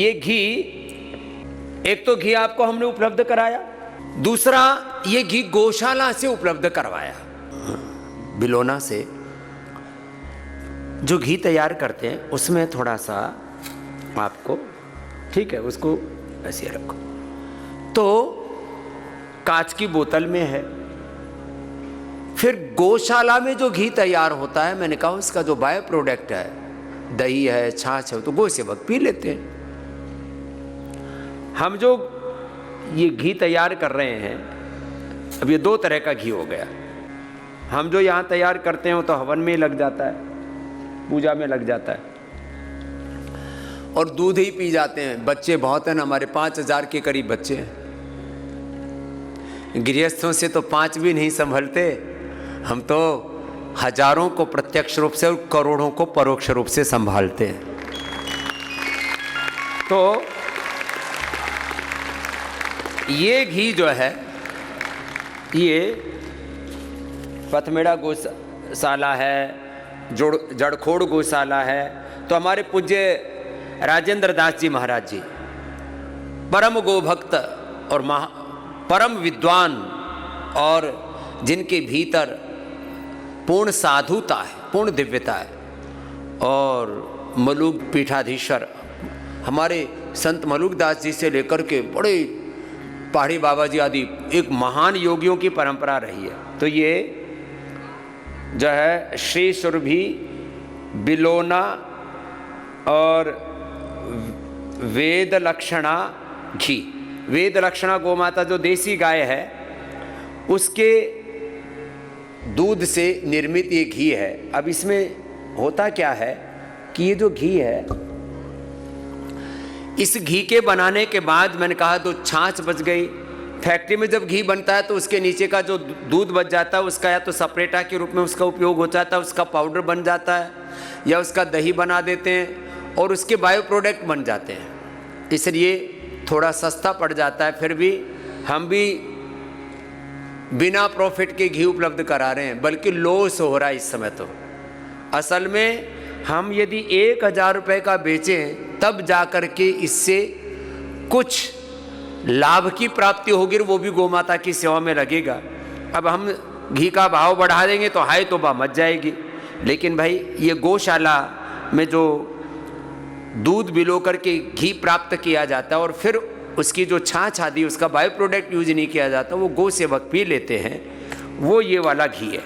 ये घी, एक तो घी आपको हमने उपलब्ध कराया, दूसरा ये घी गौशाला से उपलब्ध करवाया। बिलोना से जो घी तैयार करते हैं उसमें थोड़ा सा आपको, ठीक है, उसको ऐसे रखो। तो कांच की बोतल में है। फिर गौशाला में जो घी तैयार होता है, मैंने कहा उसका जो बाय प्रोडक्ट है, दही है, छाछ है, तो गौ सेवक पी लेते हैं। हम जो ये घी तैयार कर रहे हैं, अब ये दो तरह का घी हो गया। हम जो यहाँ तैयार करते हैं वो तो हवन में लग जाता है, पूजा में लग जाता है, और दूध ही पी जाते हैं। बच्चे बहुत हैं, हमारे 5000 के करीब बच्चे हैं। गृहस्थों से तो 5 भी नहीं संभलते, हम तो हजारों को प्रत्यक्ष रूप से और करोड़ों को परोक्ष रूप से संभालते हैं। तो ये घी जो है, ये पथमेड़ा गौशाला है, जड़खोड़ गौशाला है। तो हमारे पूज्य राजेंद्र दास जी महाराज जी परम गोभक्त और परम विद्वान, और जिनके भीतर पूर्ण साधुता है, पूर्ण दिव्यता है, और मलुक पीठाधीश्वर हमारे संत मलुक दास जी से लेकर के बड़े पहाड़ी बाबा जी आदि एक महान योगियों की परंपरा रही है। तो ये जो है श्री सुरभि, बिलोना और वेद लक्षणा घी। वेद लक्षणा गोमाता जो देसी गाय है, उसके दूध से निर्मित ये घी है। अब इसमें होता क्या है कि ये जो घी है, इस घी के बनाने के बाद मैंने कहा तो छाछ बच गई। फैक्ट्री में जब घी बनता है तो उसके नीचे का जो दूध बच जाता है, उसका या तो सपरेटा के रूप में उसका उपयोग हो जाता है, उसका पाउडर बन जाता है, या उसका दही बना देते हैं और उसके बायो प्रोडक्ट बन जाते हैं। इसलिए थोड़ा सस्ता पड़ जाता है। फिर भी हम भी बिना प्रॉफिट के घी उपलब्ध करा रहे हैं, बल्कि लॉस हो रहा है इस समय। तो असल में हम यदि 1000 रुपये का बेचें तब जाकर के इससे कुछ लाभ की प्राप्ति होगी, वो भी गौ माता की सेवा में लगेगा। अब हम घी का भाव बढ़ा देंगे तो हाय तौबा मच जाएगी। लेकिन भाई ये गौशाला में जो दूध बिलो करके घी प्राप्त किया जाता है और फिर उसकी जो छाछ आदि उसका बायो प्रोडक्ट यूज नहीं किया जाता, वो गौ सेवक पी लेते हैं, वो ये वाला घी है।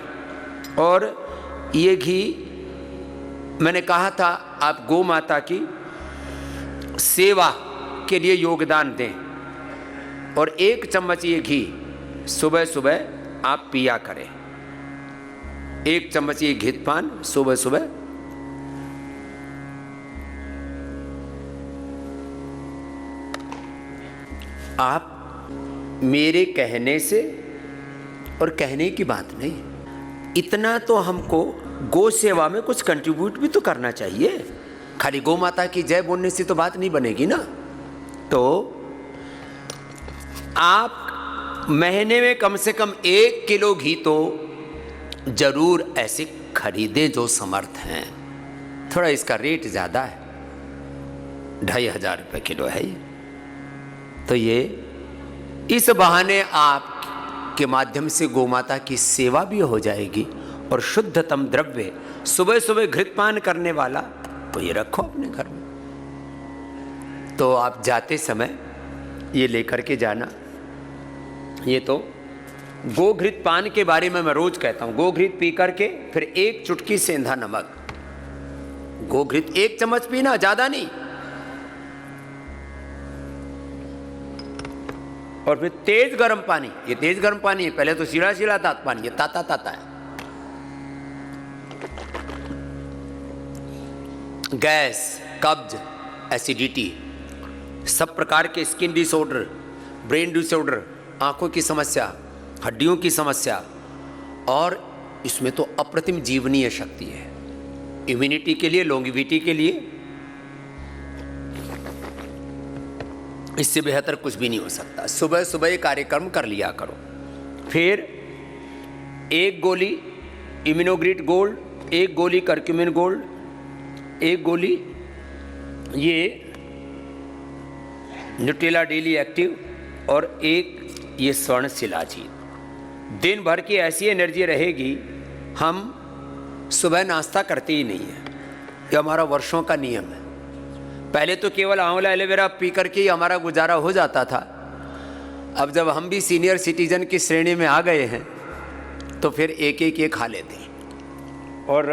और ये घी मैंने कहा था आप गौ माता की सेवा के लिए योगदान दें, और 1 चम्मच ये घी सुबह सुबह आप पिया करें। 1 चम्मच ये घी पान सुबह सुबह आप, मेरे कहने से और कहने की बात नहीं, इतना तो हमको गौ सेवा में कुछ कंट्रीब्यूट भी तो करना चाहिए। खाली गौ माता की जय बोलने से तो बात नहीं बनेगी ना। तो आप महीने में कम से कम 1 किलो घी तो जरूर ऐसे खरीदें जो समर्थ हैं। थोड़ा इसका रेट ज़्यादा है, 2500 रुपये किलो है ये। तो ये इस बहाने आप के माध्यम से गौ माता की सेवा भी हो जाएगी, और शुद्धतम द्रव्य सुबह सुबह घृतपान करने वाला तो ये रखो अपने घर में। तो आप जाते समय ये लेकर के जाना। ये तो गोघृत पान के बारे में मैं रोज कहता हूँ। गोघृत पी करके फिर 1 चुटकी सेंधा नमक, गोघृत 1 चम्मच पीना, ज्यादा नहीं। और फिर तेज गर्म पानी, ये तेज गर्म पानी है, पहले तो सीढ़ा सीढ़ा था पानी, ये ताता ताता है। गैस, कब्ज, एसिडिटी, सब प्रकार के स्किन डिसऑर्डर, ब्रेन डिसऑर्डर, आंखों की समस्या, हड्डियों की समस्या, और इसमें तो अप्रतिम जीवनीय शक्ति है। इम्यूनिटी के लिए, लॉन्गिविटी के लिए इससे बेहतर कुछ भी नहीं हो सकता। सुबह सुबह ये कार्यक्रम कर लिया करो। फिर 1 गोली इम्यूनोग्रिड गोल्ड, 1 गोली करक्यूमिन गोल्ड, 1 गोली ये न्यूट्रेला डेली एक्टिव और एक ये स्वर्ण शिलाजीत। दिन भर की ऐसी एनर्जी रहेगी, हम सुबह नाश्ता करते ही नहीं है। ये हमारा वर्षों का नियम है। पहले तो केवल आंवला एलोवेरा पी करके ही हमारा गुजारा हो जाता था। अब जब हम भी सीनियर सिटीजन की श्रेणी में आ गए हैं तो फिर एक एक ये खा लेते हैं और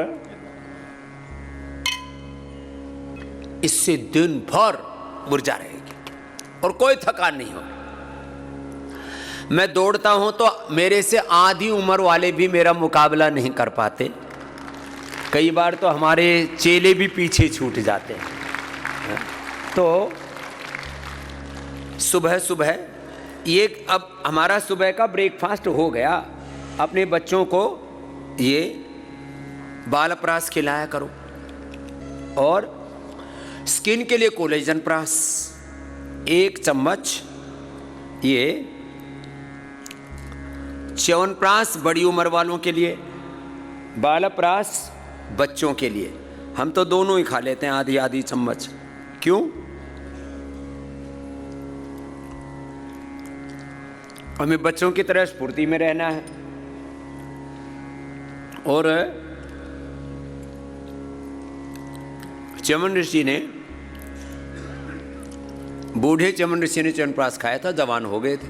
इससे दिन भर ऊर्जा रहेगी और कोई थकान नहीं होगी। मैं दौड़ता हूं तो मेरे से आधी उम्र वाले भी मेरा मुकाबला नहीं कर पाते। कई बार तो हमारे चेले भी पीछे छूट जाते हैं। तो सुबह सुबह ये अब हमारा सुबह का ब्रेकफास्ट हो गया। अपने बच्चों को ये बालप्रास खिलाया करो और स्किन के लिए कोलेजन प्रास 1 चम्मच, ये च्यवनप्राश बड़ी उम्र वालों के लिए, बालप्रास बच्चों के लिए। हम तो दोनों ही खा लेते हैं आधी आधी चम्मच। क्यों? हमें बच्चों की तरह स्फूर्ति में रहना है। और चमन ऋषि ने, बूढ़े चमन ऋषि ने च्यवनप्राश खाया था, जवान हो गए थे।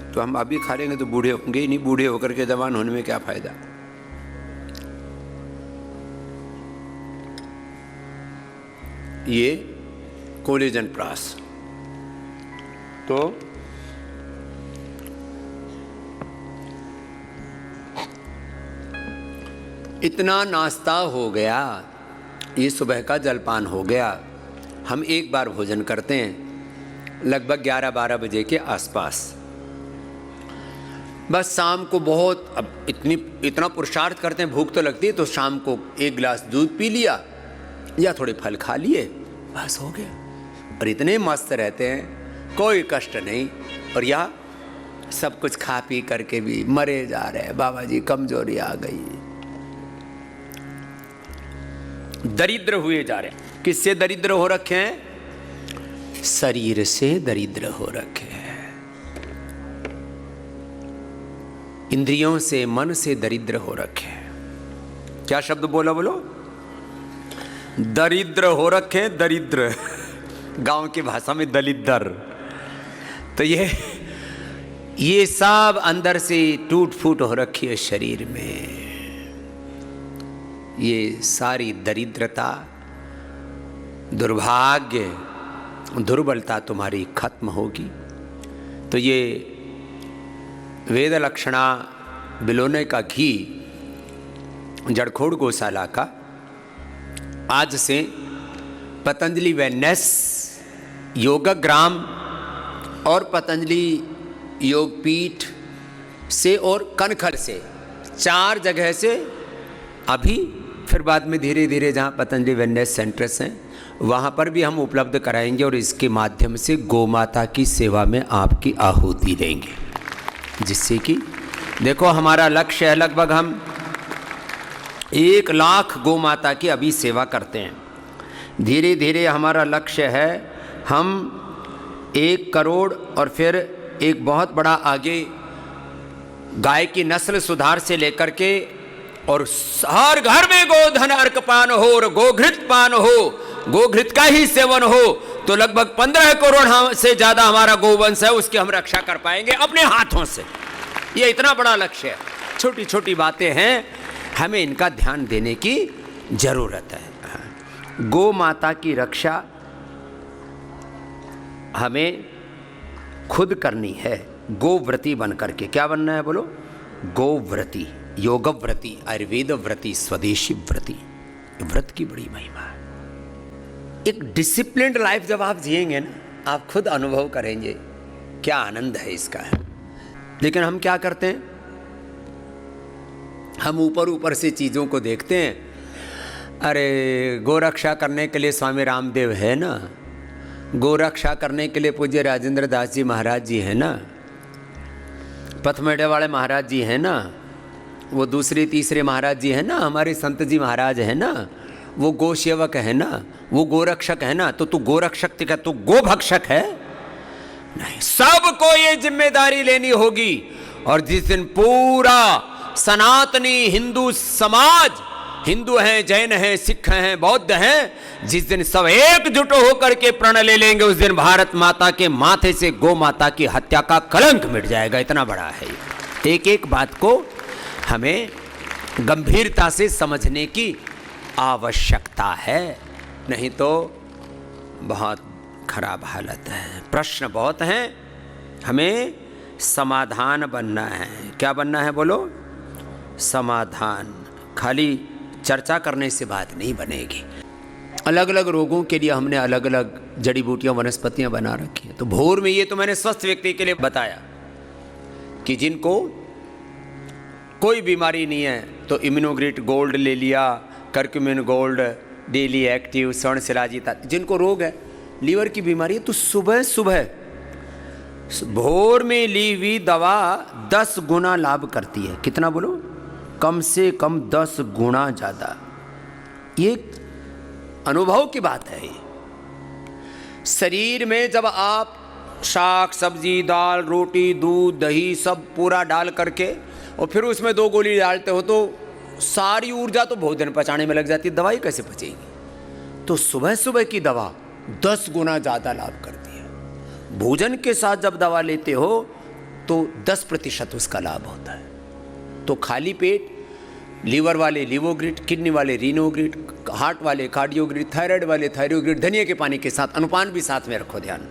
तो हम अभी खा लेंगे तो बूढ़े होंगे ही नहीं। बूढ़े होकर के जवान होने में क्या फायदा। ये कोलेजन प्रास। तो इतना नाश्ता हो गया, ये सुबह का जलपान हो गया। हम एक बार भोजन करते हैं लगभग 11-12 बजे के आसपास। बस शाम को बहुत, अब इतना पुरुषार्थ करते हैं, भूख तो लगती है, तो शाम को 1 गिलास दूध पी लिया या थोड़े फल खा लिए, बस हो गया। और इतने मस्त रहते हैं, कोई कष्ट नहीं। और या सब कुछ खा पी करके भी मरे जा रहे हैं। बाबा जी कमजोरी आ गई, दरिद्र हुए जा रहे हैं। किससे दरिद्र हो रखे हैं? शरीर से दरिद्र हो रखे हैं। इंद्रियों से, मन से दरिद्र हो रखे हैं। क्या शब्द बोला? बोलो। दरिद्र हो रखे, दरिद्र। गांव की भाषा में दलिद्र। तो ये सब अंदर से टूट फूट हो रखी है शरीर में। ये सारी दरिद्रता, दुर्भाग्य, दुर्बलता तुम्हारी खत्म होगी। तो ये वेद लक्षणा बिलोने का घी जड़खोड़ गौशाला का आज से पतंजलि वेलनेस, योगग्राम और पतंजलि योगपीठ से और कनखल से 4 जगह से, अभी फिर बाद में धीरे धीरे जहाँ पतंजलि वेलनेस सेंटर्स हैं वहाँ पर भी हम उपलब्ध कराएंगे और इसके माध्यम से गौ माता की सेवा में आपकी आहुति देंगे। जिससे कि देखो हमारा लक्ष्य है, लगभग हम 1 लाख गौ माता की अभी सेवा करते हैं। धीरे धीरे हमारा लक्ष्य है हम 1 करोड़ और फिर एक बहुत बड़ा आगे गाय की नस्ल सुधार से लेकर के और हर घर में गोधन अर्कपान हो और गोघृत पान हो, गोघृत का ही सेवन हो, तो लगभग 15 करोड़ से ज्यादा हमारा गोवंश है, उसकी हम रक्षा कर पाएंगे अपने हाथों से। ये इतना बड़ा लक्ष्य है। छोटी छोटी बातें हैं, हमें इनका ध्यान देने की जरूरत है। गौ माता की रक्षा हमें खुद करनी है, गोव्रती बन करके। क्या बनना है? बोलो। गोव्रती, योगव्रती, आयुर्वेद व्रती, स्वदेशी व्रती। व्रत की बड़ी महिमा है। एक डिसिप्लिन्ड लाइफ जब आप जिएंगे ना, आप खुद अनुभव करेंगे क्या आनंद है इसका है। लेकिन हम क्या करते हैं? हम ऊपर ऊपर से चीज़ों को देखते हैं। अरे गोरक्षा करने के लिए स्वामी रामदेव है ना, गोरक्षा करने के लिए पूज्य राजेंद्र दास जी महाराज जी है ना, पथमेड़े वाले महाराज जी हैं ना, वो दूसरे तीसरे महाराज जी हैं ना, हमारे संत जी महाराज हैं ना, वो गो सेवक है ना, वो गोरक्षक है ना, तो तू गोरक्षक का तू गोभक्षक है नहीं। सबको ये जिम्मेदारी लेनी होगी। और जिस दिन पूरा सनातनी हिंदू समाज, हिंदू हैं, जैन हैं, सिख हैं, बौद्ध हैं, जिस दिन सब एकजुट होकर के प्रण ले लेंगे, उस दिन भारत माता के माथे से गौ माता की हत्या का कलंक मिट जाएगा। इतना बड़ा है। एक एक बात को हमें गंभीरता से समझने की आवश्यकता है, नहीं तो बहुत खराब हालत है। प्रश्न बहुत हैं, हमें समाधान बनना है। क्या बनना है बोलो? समाधान। खाली चर्चा करने से बात नहीं बनेगी। अलग अलग रोगों के लिए हमने अलग अलग जड़ी बूटियां, वनस्पतियां बना रखी हैं। तो भोर में ये तो मैंने स्वस्थ व्यक्ति के लिए बताया कि जिनको कोई बीमारी नहीं है तो इम्यूनोग्रिट गोल्ड ले लिया, करक्यूमिन गोल्ड, डेली एक्टिव, स्वर्ण शिलाजीत। जिनको रोग है, लीवर की बीमारी है, तो सुबह सुबह भोर में ली हुई दवा 10 गुना लाभ करती है। कितना बोलो? कम से कम 10 गुना ज़्यादा। ये अनुभव की बात है। शरीर में जब आप शाक सब्जी, दाल, रोटी, दूध, दही सब पूरा डाल करके और फिर उसमें 2 गोली डालते हो तो सारी ऊर्जा तो भोजन पचाने में लग जाती है। दवाई कैसे पचेगी? तो सुबह सुबह की दवा 10 गुना ज़्यादा लाभ करती है। भोजन के साथ जब दवा लेते हो तो 10% उसका लाभ होता है। तो खाली पेट लीवर वाले लिवोग्रिट, किडनी वाले रीनोग्रिट, हार्ट वाले कार्डियोग्रिट, थायराइड वाले थायरोग्रिट, धनिया के पानी के साथ, अनुपान भी साथ में रखो ध्यान,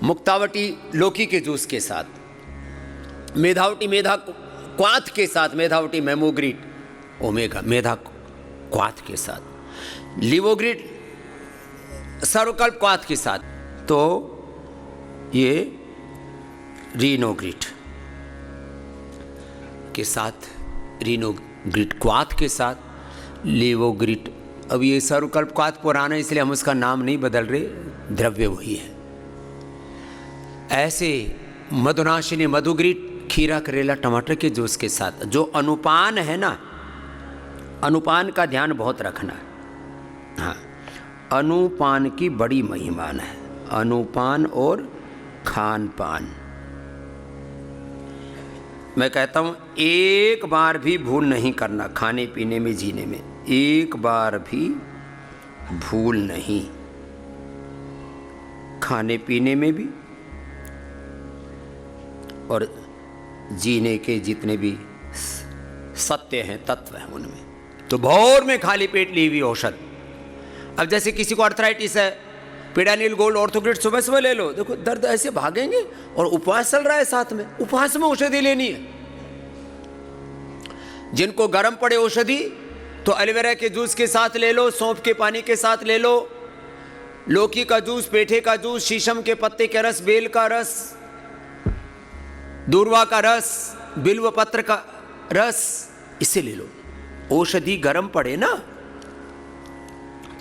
मुक्तावटी लौकी के जूस के साथ, मेधावटी मेधा क्वाथ के साथ, मेधावटी मेमोग्रिट ओमेगा मेधा क्वाथ के साथ, लिवोग्रिट सर्वकल्प क्वाथ के साथ, तो ये रीनोग्रिट के साथ, रीनोग्रिट क्वाथ के साथ, लिवोग्रिट। अब ये सर्वकल्प क्वाथ पुराना है इसलिए हम उसका नाम नहीं बदल रहे, द्रव्य वही है। ऐसे मधुनाशिनी मधुग्रिट खीरा करेला टमाटर के जूस के साथ। जो अनुपान है ना, अनुपान का ध्यान बहुत रखना है। हाँ, अनुपान की बड़ी महिमा है। अनुपान और खान पान, मैं कहता हूं एक बार भी भूल नहीं करना। खाने पीने में, जीने में एक बार भी भूल नहीं। खाने पीने में भी और जीने के जितने भी सत्य हैं, तत्व हैं उनमें। तो भोर में खाली पेट ली हुई औषध। अब जैसे किसी को अर्थराइटिस है, पिडानिल गोल्ड ऑर्थोग्रिट सुबह सुबह ले लो। देखो दर्द ऐसे भागेंगे, और उपवास चल रहा है साथ में, उपवास में औषधि लेनी है। जिनको गर्म पड़े औषधि तो एलोवेरा के जूस के साथ ले लो, सौंफ के पानी के साथ ले लो, लौकी का जूस, पेठे का जूस, शीशम के पत्ते का रस, बेल का रस, दूर्वा का रस, बिल्व पत्र का रस, इसे ले लो। औषधि गर्म पड़े ना,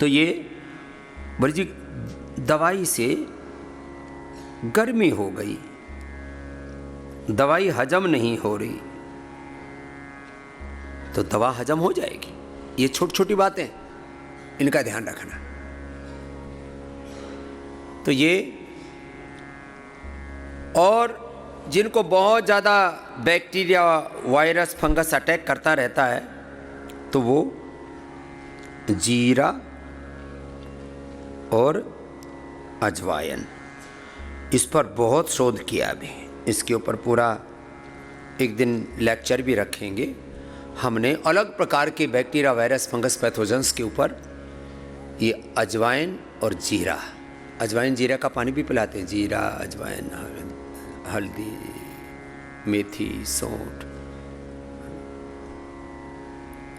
तो ये बड़ी दवाई से गर्मी हो गई, दवाई हजम नहीं हो रही, तो दवा हजम हो जाएगी। ये छोटी छोटी बातें, इनका ध्यान रखना। तो ये, और जिनको बहुत ज़्यादा बैक्टीरिया, वायरस, फंगस अटैक करता रहता है, तो वो जीरा और अजवाइन, इस पर बहुत शोध किया अभी। इसके ऊपर पूरा एक दिन लेक्चर भी रखेंगे। हमने अलग प्रकार के बैक्टीरिया, वायरस, फंगस, पैथोजेंस के ऊपर ये अजवाइन और जीरा, अजवाइन जीरा का पानी भी पिलाते हैं। जीरा, अजवाइन, हल्दी, मेथी, सौंठ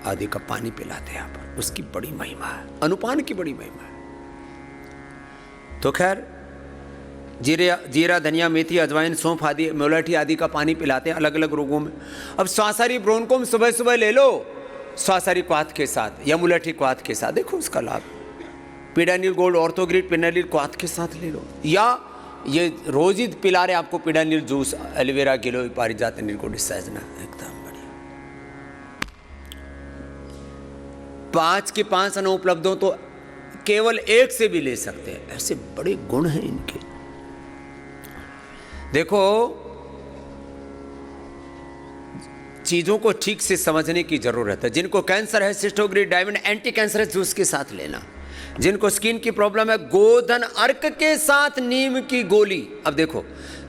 आदि का पानी पिलाते हैं यहाँ पर। उसकी बड़ी महिमा है, अनुपान की बड़ी महिमा है। तो खैर जीरा, धनिया, मेथी, अजवाइन, सौंफ आदि, मुलैठी आदि का पानी पिलाते हैं अलग अलग रोगों में। अब श्वासारी ब्रोंकोम सुबह सुबह ले लो श्वासारी क्वाथ के साथ या मुलैठी क्वाथ के साथ, देखो उसका लाभ। पिडानिल गोल्ड ऑर्थोग्रिट पिडानिल क्वाथ के साथ ले लो, या ये रोज ही पिला रहे आपको पिडानिल जूस, एलोवेरा गिलो, पारिजात नीलकोटिस सहजना, एकदम बढ़िया। 5 के 5 अनुपलब्ध हो तो केवल एक से भी ले सकते हैं। ऐसे बड़े गुण हैं इनके। देखो, चीजों को ठीक से समझने की जरूरत है। जिनको कैंसर है, सिस्टोग्रीड डायमंड एंटी कैंसर जूस के साथ लेना। जिनको स्किन की प्रॉब्लम है, गोधन अर्क के साथ नीम की गोली। अब देखो,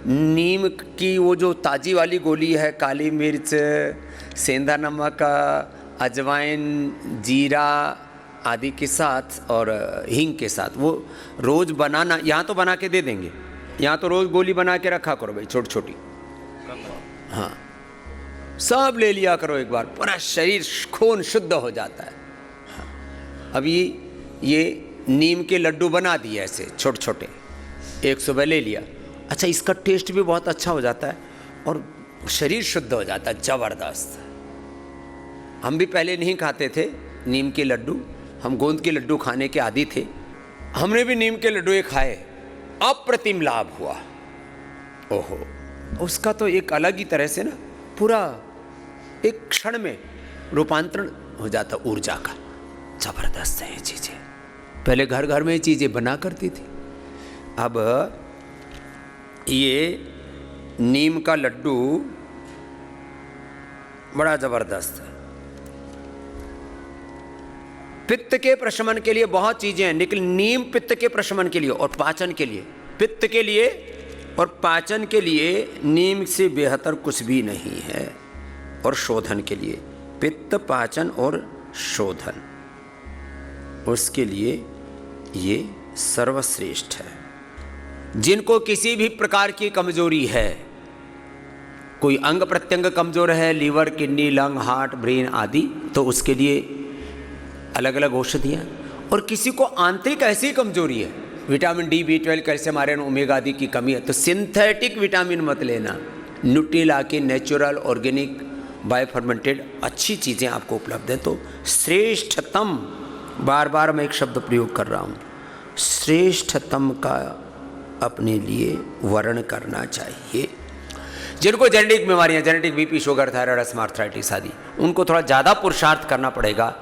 नीम की वो जो ताजी वाली गोली है, काली मिर्च, सेंधा नमक, अजवाइन, जीरा आदि के साथ और हींग के साथ, वो रोज बनाना। यहाँ तो बना के दे देंगे, यहाँ तो रोज गोली बना के रखा करो भाई, छोटी छोटी। हाँ, सब ले लिया करो एक बार, पूरा शरीर खून शुद्ध हो जाता है। हाँ। अभी ये नीम के लड्डू बना दिए ऐसे छोटे छोटे, एक सुबह ले लिया। अच्छा, इसका टेस्ट भी बहुत अच्छा हो जाता है और शरीर शुद्ध हो जाता है, ज़बरदस्त। हम भी पहले नहीं खाते थे नीम के लड्डू, हम गोंद के लड्डू खाने के आदी थे। हमने भी नीम के लड्डू खाए, अप्रतिम लाभ हुआ। ओहो, उसका तो एक अलग ही तरह से ना पूरा एक क्षण में रूपांतरण हो जाता ऊर्जा का। जबरदस्त है ये चीजें। पहले घर घर में ये चीजें बना करती थी, अब ये नीम का लड्डू बड़ा जबरदस्त है। पित्त के प्रशमन के लिए बहुत चीजें हैं, लेकिन नीम पित्त के प्रशमन के लिए और पाचन के लिए, पित्त के लिए और पाचन के लिए नीम से बेहतर कुछ भी नहीं है। और शोधन के लिए, पित्त, पाचन और शोधन, उसके लिए ये सर्वश्रेष्ठ है। जिनको किसी भी प्रकार की कमजोरी है, कोई अंग प्रत्यंग कमजोर है, liver, kidney, lung, heart, brain आदि, तो उसके लिए अलग अलग औषधियाँ। और किसी को आंतरिक ऐसी कमजोरी है, vitamin D, B12, calcium, iron, omega आदि की कमी है, तो सिंथेटिक विटामिन मत लेना। न्यूट्रिला के नेचुरल, ऑर्गेनिक, बायोफर्मेंटेड अच्छी चीज़ें आपको उपलब्ध हैं। तो श्रेष्ठतम, बार बार मैं एक शब्द प्रयोग कर रहा हूँ, श्रेष्ठतम का अपने लिए वर्ण करना चाहिए। जिनको जेनेटिक बीमारियाँ, genetic BP, sugar, thyroid, asthma, arthritis आदि, उनको थोड़ा ज़्यादा पुरुषार्थ करना पड़ेगा।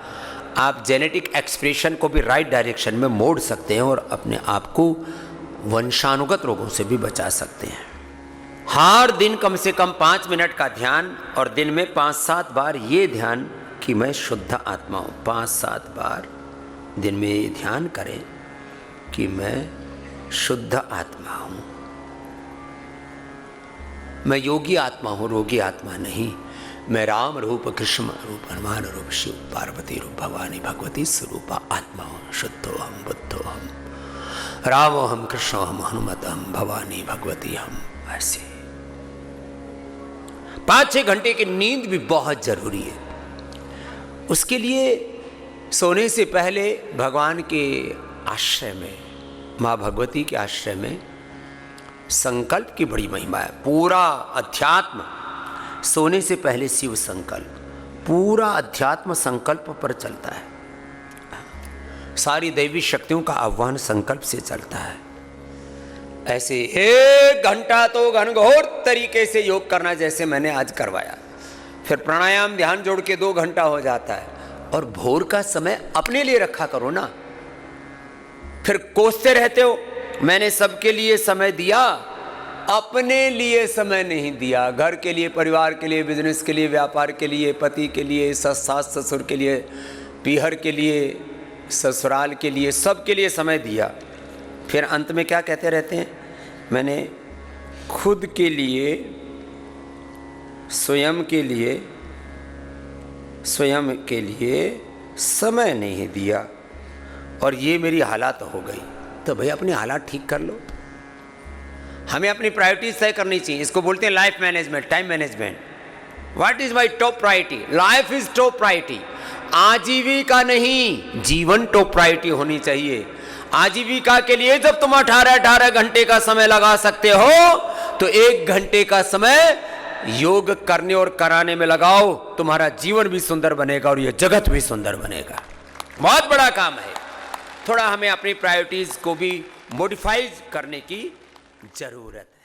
आप जेनेटिक एक्सप्रेशन को भी राइट डायरेक्शन में मोड़ सकते हैं और अपने आप को वंशानुगत रोगों से भी बचा सकते हैं। हर दिन कम से कम 5 मिनट का ध्यान, और दिन में 5-7 बार ये ध्यान कि मैं शुद्ध आत्मा हूँ। 5-7 बार दिन में ये ध्यान करें कि मैं शुद्ध आत्मा हूँ, मैं योगी आत्मा हूँ, रोगी आत्मा नहीं। मैं राम रूप, कृष्ण रूप, हनुमान रूप, शिव पार्वती रूप, भवानी भगवती स्वरूपा आत्मा हूँ। शुद्धो हम, बुद्धो हम, रामो हम, कृष्णो हम, हनुमत हम, भवानी भगवती हम। ऐसे 5-6 घंटे की नींद भी बहुत जरूरी है। उसके लिए सोने से पहले भगवान के आश्रय में, माँ भगवती के आश्रय में संकल्प की बड़ी महिमा है। पूरा अध्यात्म सोने से पहले शिव संकल्प, पूरा अध्यात्म संकल्प पर चलता है। सारी दैवी शक्तियों का आह्वान संकल्प से चलता है। ऐसे 1 घंटा तो घनघोर तरीके से योग करना, जैसे मैंने आज करवाया। फिर प्राणायाम, ध्यान जोड़ के 2 घंटा हो जाता है। और भोर का समय अपने लिए रखा करो ना। फिर कोसते रहते हो मैंने सबके लिए समय दिया, अपने लिए समय नहीं दिया। घर के लिए, परिवार के लिए, बिजनेस के लिए, व्यापार के लिए, पति के लिए, सास ससुर के लिए, पीहर के लिए, ससुराल के लिए, सबके लिए समय दिया। फिर अंत में क्या कहते रहते हैं, मैंने खुद के लिए, स्वयं के लिए समय नहीं दिया और ये मेरी हालात हो गई। तो भाई अपनी हालात ठीक कर लो। हमें अपनी प्रायोरिटीज तय करनी चाहिए। इसको बोलते हैं life management, time management. What is my top priority? Life is top priority. आजीविका नहीं, जीवन टॉप प्रायोरिटी होनी चाहिए। आजीविका के लिए जब तुम 18 घंटे का समय लगा सकते हो, तो 1 घंटे का समय योग करने और कराने में लगाओ। तुम्हारा जीवन भी सुंदर बनेगा और यह जगत भी सुंदर बनेगा। बहुत बड़ा काम है। थोड़ा हमें अपनी प्रायोरिटीज को भी मॉडिफाई करने की जरूरत है।